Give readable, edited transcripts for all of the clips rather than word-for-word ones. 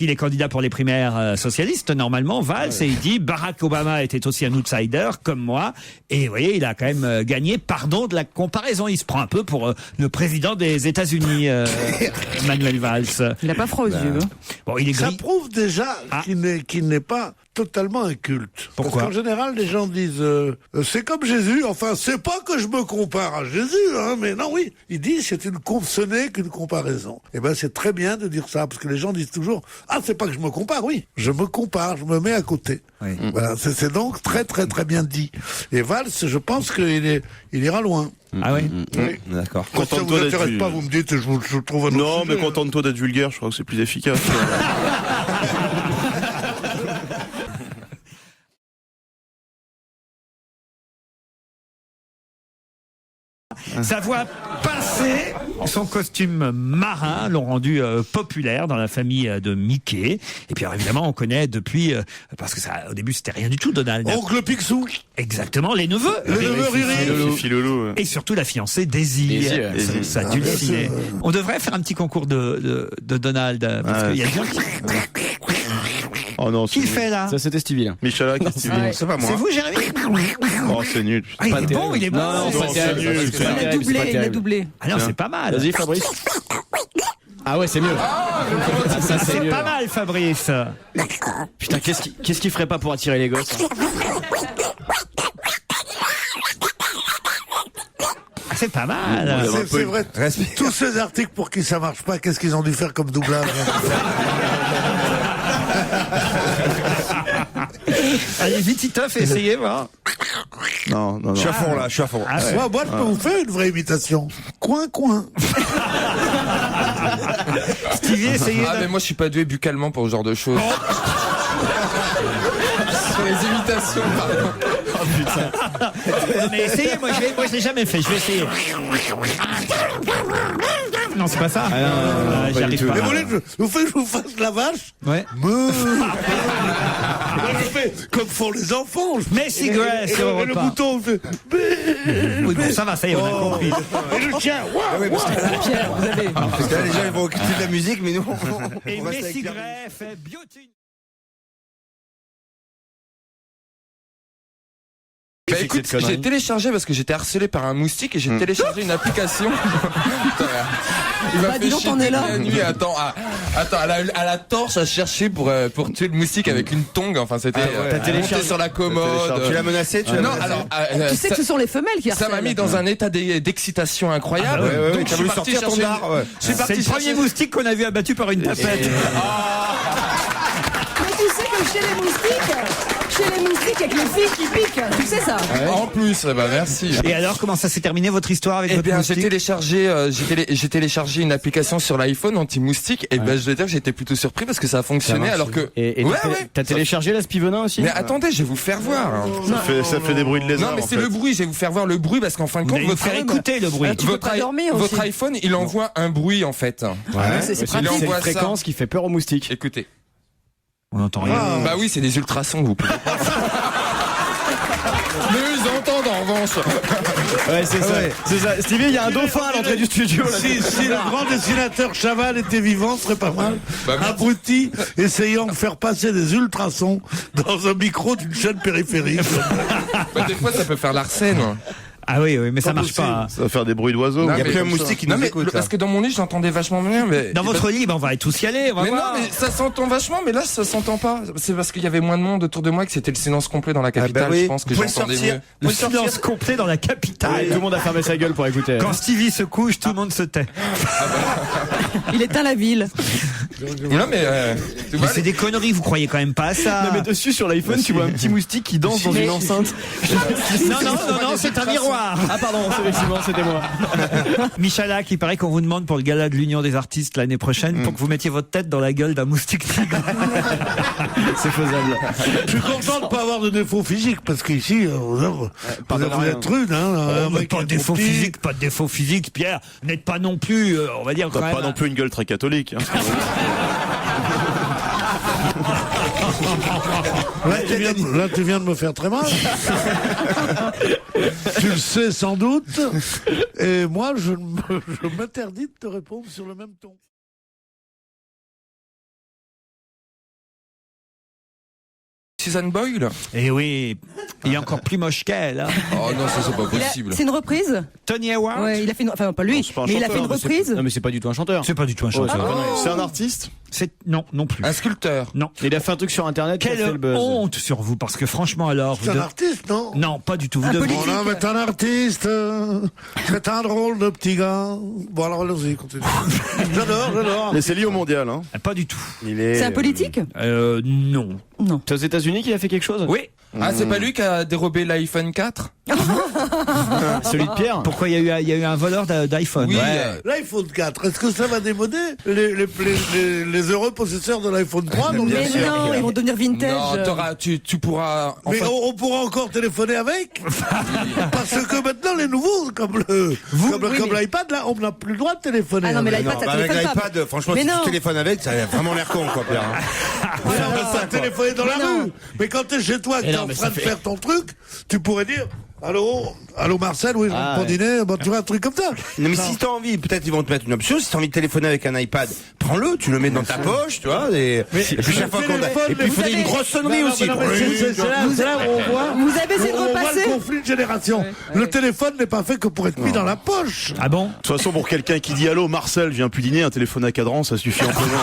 Il est candidat pour les primaires socialistes, normalement, Valls, et il dit Barack Obama était aussi un outsider, comme moi. Et vous voyez, il a quand même gagné, pardon de la comparaison. Il se prend un peu pour le président des États-Unis, Manuel Valls. Il n'a pas froid aux yeux. Bon, il est Ça gris. prouve déjà qu'il n'est pas totalement inculte. Pourquoi? Parce qu'en général, les gens disent c'est comme Jésus. Enfin, c'est pas que je me compare à Jésus, hein, mais non, oui. Il dit ce n'est qu'une comparaison. Eh ben, c'est très bien de dire ça, parce que les gens disent toujours c'est pas que je me compare, oui. Je me compare, je me mets à côté. Oui. Voilà, c'est donc très très très bien dit. Et Valls, je pense qu'il ira loin. Ah oui. Oui. D'accord. Quand ça vous Contente-toi d'être intéresse pas, vous me dites, je trouve un autre Non, sujet. mais contente-toi d'être vulgaire, je crois que c'est plus efficace. Sa voix pincée, son costume marin l'ont rendu populaire dans la famille de Mickey. Et puis alors, évidemment, on connaît depuis, parce que ça, au début, c'était rien du tout, Donald. Oncle Picsou. Exactement, les neveux. Le neveu Riri. Fifi Lolo. Et surtout la fiancée Daisy. Daisy, Sa dulcinée. On devrait faire un petit concours de Donald, parce qu'il y a des gens Oh non, qui le fait là. Ça, c'était Stevie, là. Michala, qu'est-ce que tu dis? C'est pas moi. C'est vous, Jérémy? Oh, c'est nul. Ah, il est bon, il est bon. Non, Non, c'est c'est terrible. nul, C'est c'est pas Il a terrible, c'est pas doublé, il a terrible. doublé. Ah non, c'est pas mal. Vas-y, Fabrice. Ah ouais, c'est mieux. Ça, C'est mieux. pas mal, Fabrice. Putain, qu'est-ce qu'il ferait pas pour attirer les gosses? Ah, c'est pas mal. C'est vrai. Tous ces articles pour qui ça marche pas, qu'est-ce qu'ils ont dû faire comme doublage? Allez, vite, Titoff, essayez, voir. Non. Je suis à fond, là, je suis à fond. Ah, ouais. Moi, je peux vous faire une vraie imitation. Coin. Stevie, essayez. Ah mais moi je suis pas doué buccalement pour ce genre de choses. Sur les imitations, pardon. Mais essayez, moi je l'ai jamais fait, je vais essayer. Non, c'est pas ça. J'y arrive pas. Mais vous voulez que je vous fasse la vache? Ouais. Moi, je fais comme font les enfants. Messi Grace, sur Et Europe le 1. bouton, fait. Oui, bon, ça va, ça y est, on a compris. Et le chien. Pierre, vous avez. Parce que là, les gens, ils vont écouter de la musique, mais nous, Et on reste avec Messi Pierre. Grace fait Beauty. Bah écoute, j'ai téléchargé parce que j'étais harcelé par un moustique et j'ai téléchargé une application. Putain, il m'a Bah, fait dis donc, chier t'en es toute là. la nuit. Attends, à la torche à chercher pour tuer le moustique avec une tongue. Enfin, c'était T'as monté téléchargé sur la commode. Tu l'as menacé, Non, alors, Tu sais que ce sont les femelles qui ça m'a harcèlent. mis dans un état d'excitation incroyable. Ah bah ouais, Donc je suis parti chercher. Je suis C'est parti le premier chercher. moustique qu'on a vu abattu par une tapette. Mais tu sais que chez les moustiques, avec les filles qui piquent. Tu sais ça? En plus, bah merci. Et alors, comment ça s'est terminé votre histoire avec Eh votre bien, j'ai moustique? téléchargé une application sur l'iPhone anti-moustique et ben je dois dire que j'étais plutôt surpris parce que ça a fonctionné alors que Et ouais, t'as téléchargé la Spivenin aussi? mais attendez, je vais vous faire voir. hein. Ça fait des bruits de lézard. Non, mais en c'est fait. le bruit, je vais vous faire voir le bruit parce qu'en fin de Vous compte allez nous faire écouter le bruit. Tu peux pas dormir aussi. votre iPhone, il envoie un bruit en fait. C'est Il pratique. C'est une envoie ça. fréquence qui fait peur aux moustiques. Écoutez. On n'entend rien. Bah oui, c'est des ultrasons, vous pouvez pas. Mais ils entendent en revanche. Ouais, c'est ça. C'est ça. Stevie, il y a un dauphin à l'entrée du studio, là. Si le grand dessinateur Chaval était vivant, ce serait pas mal. Bah, merci. Abruti essayant de faire passer des ultrasons dans un micro d'une chaîne périphérique. Bah, des fois, ça peut faire l'arsène. Ah oui, mais ça marche pas. Ça va faire des bruits d'oiseaux. Non, Il y a mais plus un comme ça. moustique qui Non, nous mais écoute. parce que dans mon lit, j'entendais vachement bien. Mais Dans votre lit, on va tous y aller, on va Mais non, voir. mais ça s'entend vachement, mais là, ça s'entend pas. C'est parce qu'il y avait moins de monde autour de moi que c'était le silence complet dans la capitale. oui. Je pense que Vous pouvez j'entendais sortir. mieux. Le silence complet dans la capitale. Tout le monde a fermé sa gueule pour écouter. Quand Stevie se couche, tout le monde se tait. Il éteint la ville. Non, mais tu Mais vois, c'est des conneries, vous croyez quand même pas à ça. Non, mais dessus, sur l'iPhone, tu vois un petit moustique qui danse dans Mais- une enceinte. Non, c'est un miroir. Ah, pardon, effectivement, c'était moi. Michala, qui paraît qu'on vous demande pour le gala de l'Union des artistes l'année prochaine pour que vous mettiez votre tête dans la gueule d'un moustique tigre. C'est faisable. Je suis content de pas avoir de défaut physique, parce qu'ici, vous êtes rude, hein. Oh, mais pas de défaut physique, pas de défaut physique, Pierre. Vous n'êtes pas non plus, on va dire, quand T'as même. pas non plus une gueule très catholique. Hein. Là, tu viens de me faire très mal. Tu le sais sans doute. Et moi, je m'interdis de te répondre sur le même ton. Susan Boyle. Et oui, il est encore plus moche qu'elle. Hein. Oh non, ça c'est pas possible. C'est une reprise. Tony Howard. Ouais, il a fait une... Enfin, pas lui, c'est pas un mais il a fait une chanteur, reprise. Non mais c'est pas du tout un chanteur. C'est pas du tout un chanteur. C'est un artiste. C'est non plus. Un sculpteur. Non. Il a fait un truc sur internet qui a fait Quelle le buzz. honte sur vous, parce que franchement alors. C'est un artiste, non? Non, pas du tout. Vous Un devez... politique. Bon, non, mais t'es un artiste, c'est un drôle de petit gars. Bon, alors allons-y, continue. J'adore. Mais c'est lié au mondial, hein. Pas du tout. C'est un politique. Non. Non. C'est aux États-Unis qu'il a fait quelque chose. Oui. Ah, c'est pas lui qui a dérobé l'iPhone 4? Celui de Pierre. Pourquoi il y a eu un voleur d'iPhone? Oui. Ouais. L'iPhone 4, est-ce que ça va démoder les heureux possesseurs de l'iPhone 3? Non, Mais bien sûr. non, ils vont devenir vintage. Non, tu pourras. En Mais fait, on pourra encore téléphoner avec? Parce que maintenant, les nouveaux, comme l'iPad, là, on n'a plus le droit de téléphoner. Ah non, mais avec. l'iPad, ça Avec téléphone pas. l'iPad, franchement, Mais si non. tu téléphones avec, ça a vraiment l'air con, quoi, Pierre. Ouais, on va pas téléphoner dans la Mais non. rue. Mais quand t'es chez toi, que t'es non, en mais train ça de fait- faire ton truc, tu pourrais dire, allô Marcel, oui, je rentre pour ouais. dîner, bon, tu vois, un truc comme ça. Non, mais si t'as envie, peut-être ils vont te mettre une option. Si t'as envie de téléphoner avec un iPad, prends-le, tu le mets dans ta poche, tu vois. Et puis chaque fois qu'on a. Et puis il faut Vous une avez- grosse sonnerie aussi. Non, mais c'est là où on voit. Vous avez essayé de On voit repasser. le conflit de génération. Le téléphone n'est pas fait que pour être mis dans la poche. Ah bon? De toute façon, pour quelqu'un qui dit allô, Marcel, je viens plus dîner, un téléphone à cadran, ça suffit amplement.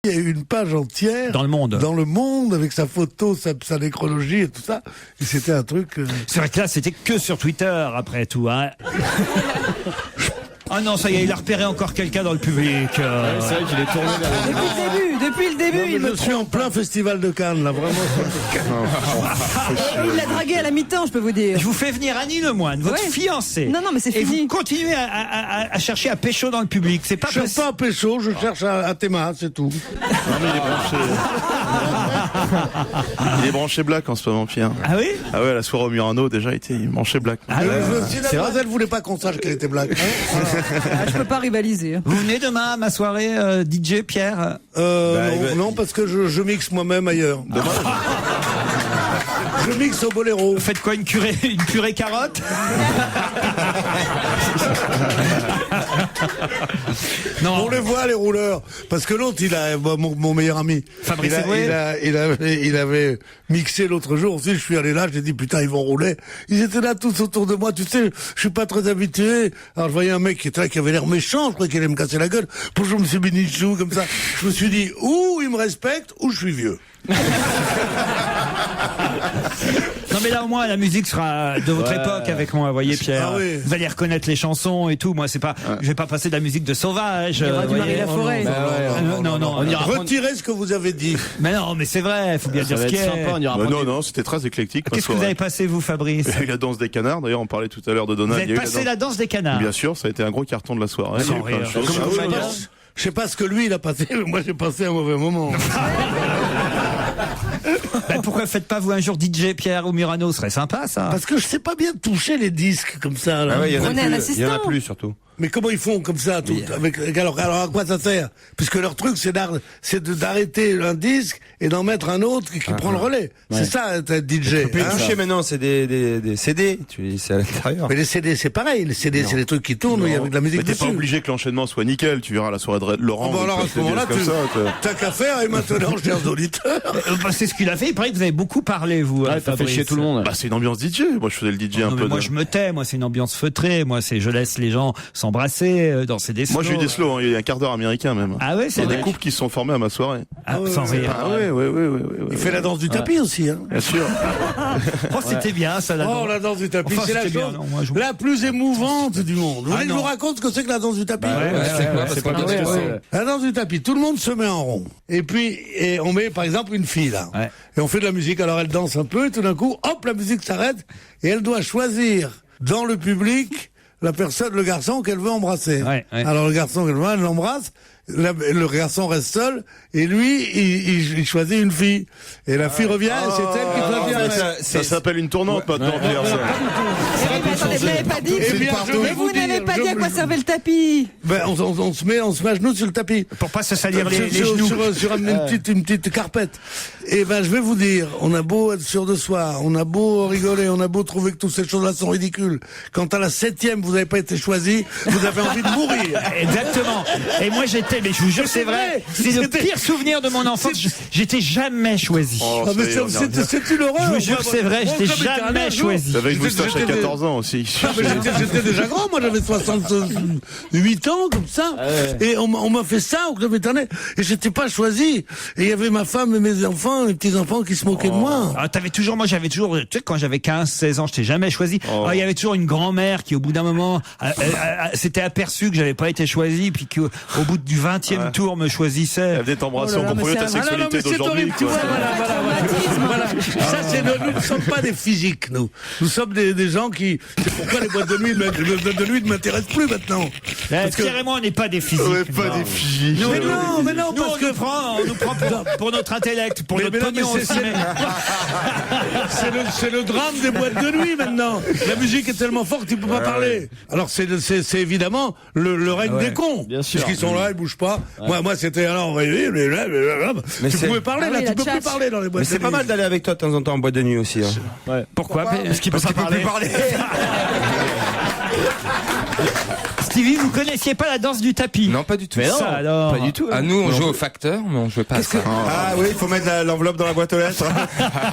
Il y a eu une page entière Dans le monde. dans le monde avec sa photo, sa nécrologie et tout ça. Et c'était un truc. C'est vrai que là, c'était que sur Twitter, après tout. Hein. Ah non, ça y est, il a repéré encore quelqu'un dans le public. C'est vrai qu'il est tourné vers Depuis le début, il Non, mais me je suis en plein festival de Cannes, là, vraiment. Et il l'a dragué à la mi-temps, je peux vous dire. Je vous fais venir Annie Lemoine, votre Ouais. fiancée. Non, mais c'est Et fini. vous continuez à chercher à pécho dans le public. C'est pas Je cherche pas à pécho, je cherche à Théma, c'est tout. Non, mais il est branché black en ce moment, Pierre. Ah oui? Ah ouais, la soirée au Murano, déjà, il est branché black. Ah ouais. Si la demoiselle voulait pas qu'on sache qu'elle était black. Ah, je peux pas rivaliser. Vous venez demain à ma soirée DJ Pierre? Non, parce que je mixe moi-même ailleurs. Je mixe au boléro. Vous faites quoi, une purée carotte? Non. On les voit, les rouleurs. Parce que l'autre, mon meilleur ami. Fabrice il avait mixé l'autre jour aussi. Je suis allé là, j'ai dit, putain, ils vont rouler. Ils étaient là tous autour de moi. Tu sais, je suis pas très habitué. Alors, je voyais un mec qui était là, qui avait l'air méchant. Je croyais qu'il allait me casser la gueule. Pour je me suis mis nichou, comme ça. Je me suis dit, ou il me respecte, ou je suis vieux. Non mais là au moins la musique sera de votre Ouais. époque avec moi, voyez Pierre. Ah oui. Vous allez reconnaître les chansons et tout. Moi c'est pas, je vais pas passer de la musique de sauvage. Il y aura du voyez. Marie Laforêt. Non. On ira Retirez ce que vous avez dit. Mais non, mais c'est vrai, faut bien Ça dire va ce être qui est. sympa, on ira Bah, prendre non, c'était très éclectique. ma Qu'est-ce que vous soirée. avez passé vous, Fabrice? Il y a eu la danse des canards, d'ailleurs, on parlait tout à l'heure de Vous Donald. Il y avez a eu passé la danse des canards. Bien sûr, ça a été un gros carton de la soirée. Sans Il y a eu plein de rire. choses. Comme Ah oui, compagnon. non. Je sais pas ce que lui, il a passé, mais moi, j'ai passé un mauvais moment. Ben, pourquoi faites pas vous un jour DJ Pierre ou Murano? Ce serait sympa ça. Parce que je sais pas bien toucher les disques comme ça, là. Ah ouais, il y en a Prenez un plus. Il y en a assistant. plus, surtout. Mais comment ils font comme ça tout, alors à quoi ça sert? Puisque leur truc c'est d'arrêter un disque et d'en mettre un autre qui prend le relais. C'est ça être DJ. Tu peux y hein. toucher maintenant, c'est des CD. C'est à l'intérieur. Mais les CD c'est pareil, les CD c'est des trucs qui tournent, il y a avec de la musique Mais t'es dessus. pas obligé que l'enchaînement soit nickel. Tu verras la soirée de Laurent. Bon, où il alors à passe ce des moment-là, disques comme ça, quoi. t'as qu'à faire et maintenant, chers auditeurs. Bah, c'est ce qu'il a fait. Il paraît que vous avez beaucoup parlé vous. Ouais, ça fait Fabrice. chier tout le monde. Bah, c'est une ambiance DJ. Moi, je faisais le DJ un Non, mais peu. moi je me tais. Moi c'est une ambiance feutrée. Moi c'est je laisse les gens s'embrasser, danser des slows. Moi, j'ai eu des slows. Il y a un quart d'heure américain même. Ah ouais, Il y c'est a des vrai. couples qui se sont formés à ma soirée. Ah, sans rire. Ah ouais. Il fait la danse du tapis aussi. Hein. Bien sûr. Oh, c'était bien ça. La Oh, danse. la danse du tapis, Enfin, c'est la c'était bien, chose non, moi, je- la plus émouvante du monde. Vous voulez que je non. vous raconte ce que c'est que la danse du tapis? c'est quoi, parce c'est qu'on pas dirait- parce que c'est- La danse du tapis, tout le monde se met en rond. Et puis, on met par exemple une fille là. Ouais. Et on fait de la musique, alors elle danse un peu, et tout d'un coup, hop, la musique s'arrête, et elle doit choisir dans le public le garçon qu'elle veut embrasser. Ouais. Alors le garçon qu'elle veut, elle l'embrasse, le garçon reste seul, et lui, il choisit une fille. Et la fille revient, et c'est elle qui choisit. Ça s'appelle une tournante maintenant, Pierre. ça. Mais vous n'avez pas dit. Eh bien, je vais Mais vous vous n'avez dire, pas dit à quoi servait le tapis. Ben, on se met à genoux sur le tapis. Pour pas se salir les Sur- genoux. sur une petite carpette. Et ben, je vais vous dire, on a beau être sûr de soi, on a beau rigoler, on a beau trouver que toutes ces choses-là sont ridicules. Quand à la 7e, vous n'avez pas été choisi, vous avez envie de mourir. Exactement. Et moi j'étais, mais je vous jure c'est vrai, c'est le pire souvenir de mon enfance. J'étais jamais choisi. Oh, Ah, mais ça y est, on y revient. c'est une horreur. Je vous jure Moi, c'est vrai, moi, j'étais comme j'étais un jamais jour, choisi. T'avais une J'étais- moustache à j'étais- 14 ans aussi. Ah, mais j'étais déjà grand, moi j'avais 68 ans comme ça, et on m'a fait ça au club éternel, et j'étais pas choisi, et il y avait ma femme et mes enfants, mes petits-enfants qui se moquaient de moi. Ah, moi j'avais toujours, tu sais, quand j'avais 15-16 ans, je t'ai jamais choisi. Ah, il y avait toujours une grand-mère qui, au bout d'un moment, s'était aperçue que j'avais pas été choisi, puis qu'au bout du 20e tour me choisissait. Elle venait t'embrasser, Oh on là là, comprenait mais ta c'est un- sexualité c'est d'aujourd'hui. horrible, tu quoi. vois, voilà. Ça, nous ne sommes pas des physiques, nous. Nous sommes des gens qui, c'est pourquoi les boîtes de nuit ne m'intéressent plus maintenant. Parce que, Pierre et moi, on n'est pas des physiques. On est pas des filles. mais non, Nous, parce on que, nous prend pour notre intellect, pour Mais notre non, mais pognon c'est- aussi. c'est le drame des boîtes de nuit maintenant. La musique est tellement forte qu'il ne peut pas parler. Alors c'est évidemment le règne des cons. Bien sûr. Parce qu'ils sont là, ils bougent pas. Moi c'était alors Mais tu c'est- pouvais parler Ah là, oui, tu la peux plus tchatche. parler dans les boîtes Mais de c'est nuit. pas mal d'aller avec toi de temps en temps en boîte de nuit aussi. Hein. Pourquoi Parce qu'il peut Parce pas qu'il peut plus parler. parler. Stevie, vous connaissiez pas la danse du tapis? Non, pas du tout. Mais non, Ça, alors. pas du tout. Ah, nous, on joue au facteur, mais on jouait pas à ça. Ah oui, il faut mettre l'enveloppe dans la boîte aux lettres.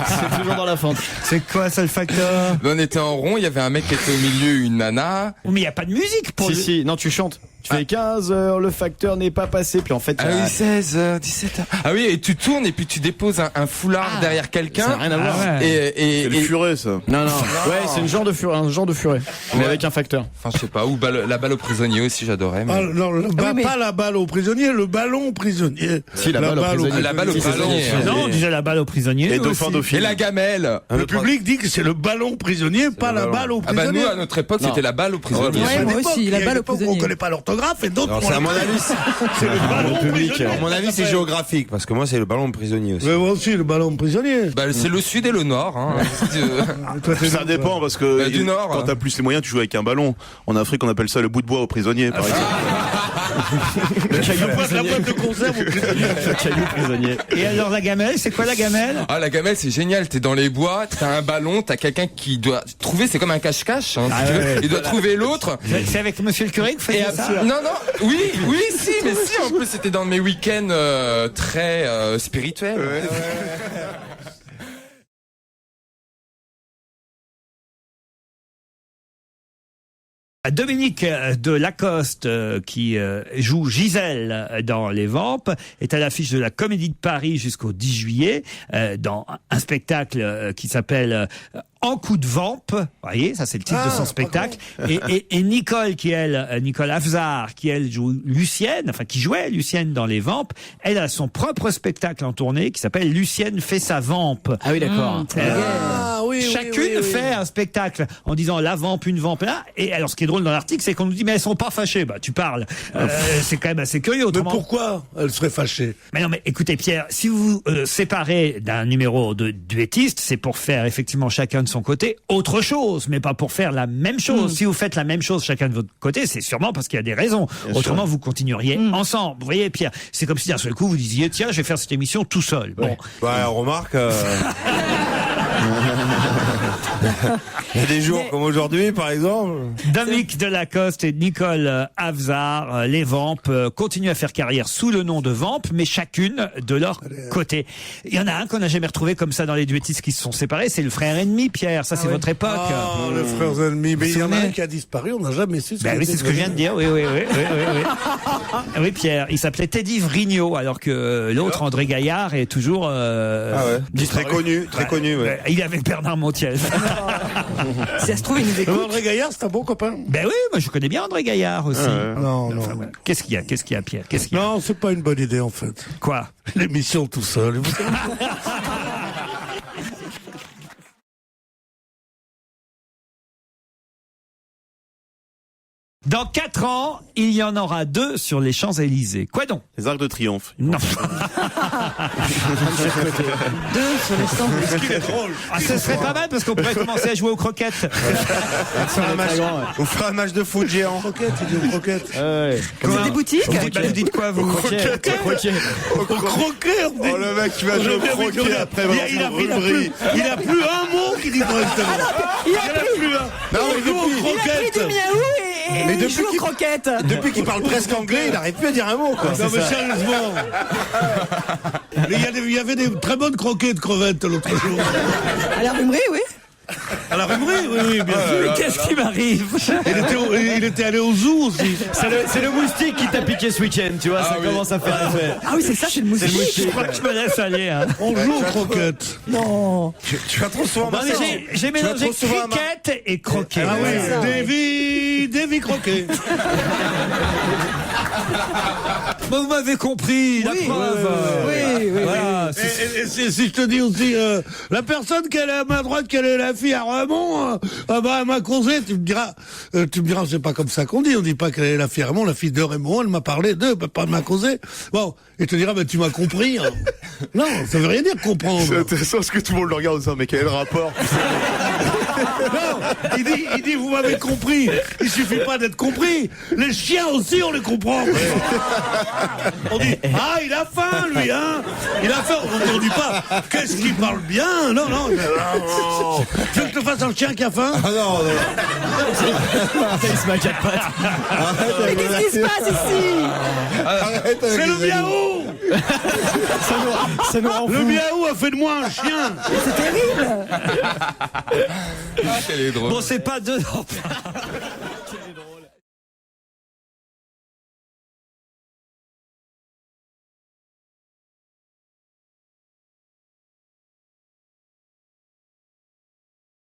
C'est toujours dans la fente. C'est quoi ça le facteur? On était en rond, il y avait un mec qui était au milieu, une nana. Oh, mais il y a pas de musique pour Si, non, tu chantes. Tu fais 15 heures, le facteur n'est pas passé, puis en fait, Ah oui, 16, 17. Ah oui, et tu tournes et puis tu déposes un foulard derrière ça quelqu'un. n'a rien à voir. Ah ouais. Et C'est le furet, ça. Non, non. Ouais, c'est un genre de furet. Mais Ouais. avec un facteur. Enfin, je sais pas, ou la balle au prisonnier aussi, j'adorais. mais- Ah, non, mais- pas la balle au prisonnier, le ballon prisonnier. Si, la balle au prisonnier. La balle au Si, c'est prisonnier. ça. Non, on disait la balle au prisonnier. Et nous dauphin aussi. dauphine. Et la gamelle. Le public dit que c'est le ballon prisonnier, pas la balle au Ah bah prisonnier. nous, à notre époque, Non. c'était la balle au prisonnier. Ouais, À moi l'époque, aussi, il y a la une balle au époque où prisonnier. on connaît pas l'orthographe et d'autres. Non, c'est à mon avis. C'est le ballon public. prisonnier. À mon avis, c'est géographique parce que moi, c'est le ballon prisonnier aussi. Mais moi aussi, le ballon prisonnier. Bah, c'est le sud et le nord. Hein. Toi, t'es Ça où, dépend parce que Bah, du Nord, quand hein. t'as plus les moyens, tu joues avec un ballon. En Afrique, on appelle ça le bout de bois au prisonnier, par exemple. Le caillou toi La boîte de conserve au prisonnier. Le caillou prisonnier. Et alors la gamelle, c'est quoi la gamelle? Ah, la gamelle, c'est génial. T'es dans les bois, t'as un ballon, t'as quelqu'un qui doit trouver, c'est comme un cache-cache. Hein, si tu veux. Il doit trouver l'autre. C'est avec Monsieur le curé que vous faites Et ça? non, oui, si, mais si, en plus, c'était dans mes week-ends très spirituels. Dominique de Lacoste, qui joue Gisèle dans Les Vampes, est à l'affiche de la Comédie de Paris jusqu'au 10 juillet, dans un spectacle qui s'appelle En coup de vampe. Vous voyez, ça c'est le titre de son spectacle. Et Nicole, Nicole Afzar, qui elle joue Lucienne, enfin qui jouait Lucienne dans Les Vampes, elle a son propre spectacle en tournée qui s'appelle Lucienne fait sa vampe. Ah oui, d'accord. Ah oui, Chacune fait un spectacle en disant la vampe, une vampe là. Et alors, ce qui est drôle dans l'article, c'est qu'on nous dit mais elles sont pas fâchées. Bah, tu parles. C'est quand même assez curieux. Mais Autrement. pourquoi elle serait fâchée? Mais non, mais écoutez, Pierre, si vous vous séparez d'un numéro de duettiste, c'est pour faire effectivement chacun de son côté autre chose, mais pas pour faire la même chose. Si vous faites la même chose chacun de votre côté, c'est sûrement parce qu'il y a des raisons. Autrement, vous continueriez ensemble. Vous voyez, Pierre, c'est comme si d'un seul coup vous disiez tiens, je vais faire cette émission tout seul. Bon, Bah, on remarque. Il y a des jours comme aujourd'hui, par exemple. Dominique Delacoste et Nicole Afzar, les Vampes, continuent à faire carrière sous le nom de Vampes, mais chacune de leur côté. Il y en a un qu'on n'a jamais retrouvé comme ça dans les duettistes qui se sont séparés, c'est le frère ennemi, Pierre. Ça, c'est votre époque. Ah, les frères ennemis. Mais il y en a un qui a disparu, on n'a jamais su. Ben oui, c'est ce que je viens de dire. Oui. Oui, Pierre. Il s'appelait Teddy Vrigno, alors que l'autre, André Gaillard, est toujours Très connu, très connu. Ouais. Il est avec Bernard Montiel. Si ça se trouve, il nous écoute. André Gaillard, c'est un bon copain. Ben oui, moi je connais bien André Gaillard aussi. Non, non. Enfin, voilà. Qu'est-ce qu'il y a, Pierre? Qu'est-ce qu'il y a? Non, c'est pas une bonne idée, en fait. Quoi? L'émission tout seul. Dans 4 ans, il y en aura 2 sur les Champs-Élysées. Quoi donc? Les arcs de triomphe. Non. 2 sur les stands. Ah, ce serait pas mal parce qu'on pourrait commencer à jouer aux croquettes. On fera un match de foot géant. Croquette, il dit aux croquettes. C'est des boutiques. Vous dites quoi, vous? Croquet, on dit. Oh, le mec qui va jouer au croquet après il a plus un mot qui dit correctement. Il a pris Plus un. Non, il joue aux du croquettes. miaou Mais et il joue aux croquettes. Depuis qu'il parle presque anglais, il n'arrive plus à dire un mot, quoi. Non mais sérieusement. Il y avait des très bonnes croquettes de crevettes l'autre jour. À la rumerie, oui. À la rêverie, oui, bien sûr. Qu'est-ce qui m'arrive? Il était allé au zoo aussi. C'est le moustique qui t'a piqué ce week-end, tu vois, ça commence à faire effet. Ah oui, c'est ça, c'est le moustique. Je crois que je me laisse aller. Hein. On joue aux croquettes. Non. Tu vas trop souvent Non, mais j'ai mélangé trop souvent à cricket et croquet. Ah oui, ça. Davy Croquet. Bon, vous m'avez compris, la preuve. Oui. Voilà. Et si je te dis aussi, la personne qui est à ma droite, qui est la fille à Raymond, elle m'a causé, tu me diras, c'est pas comme ça qu'on dit, on dit pas qu'elle est la fille à Raymond, la fille de Raymond, elle m'a parlé d'eux, elle m'a causé. Bon, et tu diras, tu m'as compris. Hein. Non, ça veut rien dire comprendre. C'est intéressant parce que tout le monde le regarde en disant mais quel est le rapport? Non, il dit, vous m'avez compris. Il suffit pas d'être compris. Les chiens aussi, on les comprend. On dit, il a faim, lui, hein. Il a faim. On ne dit pas, qu'est-ce qu'il parle bien. Non. Tu veux que je te fasse un chien qui a faim? Ah non. Il se met à 4 pattes. Mais qu'est-ce qui se passe ici? C'est le miaou. Ça nous rend Le fous. miaou a fait de moi un chien. C'est terrible. Ah, quel est drôle. Bon, c'est pas 2.